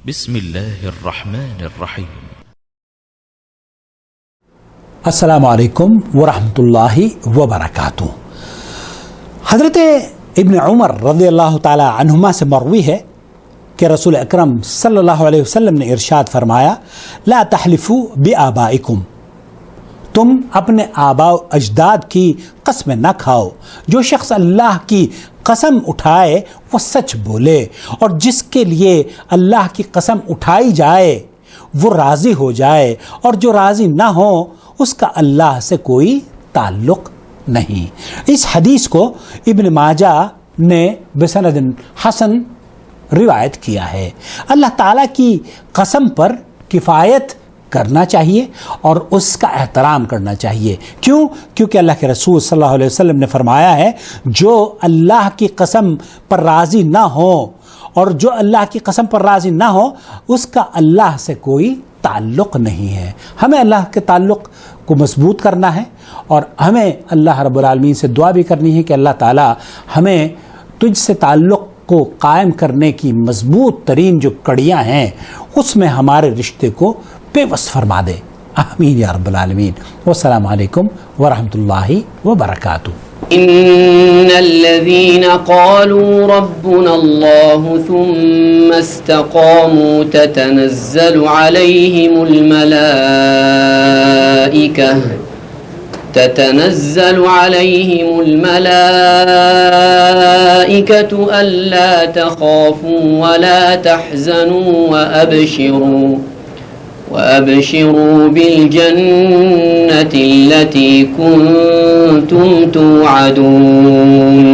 बिस्मिल्लाहिर्रहमानिर्रहीम। अस्सलामु अलैकुम वरहमतुल्लाहि वबरकातुहू। हज़रत इब्न उमर रज़ियल्लाहु ताला अन्हुमा से मरवी है कि रसूल अकरम सल्लल्लाहु अलैहि वसल्लम ने इरशाद फरमाया, ला तहलिफू बिआबाइकुम, तुम अपने आबा अजदाद की कसमें न खाओ। जो शख्स अल्लाह की कसम उठाए वो सच बोले, और जिसके लिए अल्लाह की कसम उठाई जाए वो राज़ी हो जाए, और जो राज़ी ना हो उसका अल्लाह से कोई ताल्लुक़ नहीं। इस हदीस को इब्न माजा ने बिसनद हसन रिवायत किया है। अल्लाह ताला की कसम पर किफ़ायत करना चाहिए और उसका एहतराम करना चाहिए। क्यों? क्योंकि अल्लाह के रसूल सल्लल्लाहु अलैहि वसल्लम ने फरमाया है, जो अल्लाह की कसम पर राज़ी ना हो और जो अल्लाह की कसम पर राज़ी ना हो उसका अल्लाह से कोई ताल्लुक़ नहीं है। हमें अल्लाह के ताल्लुक़ को मजबूत करना है और हमें अल्लाह रब्बुल आलमीन से दुआ भी करनी है कि अल्लाह ताला हमें तुझसे ताल्लुक़ को कायम करने की मजबूत तरीन जो कड़ियाँ हैं उसमें हमारे रिश्ते को बेबस फरमा दे। आमीन या रब्बल आलमीन। वस्सलामु अलैकुम वरहमतुल्लाहि वबरकातुहू। इन्नल्लज़ीना क़ालू रब्बुनल्लाहु थुम्मा इस्तक़ामू ततनज़्ज़लु अलैहिमुल मलाइकतु अल्ला तख़ाफ़ू वला तहज़नू वअबशिरू बिलजन्नति अल्लती कुन्तुम तुअदून।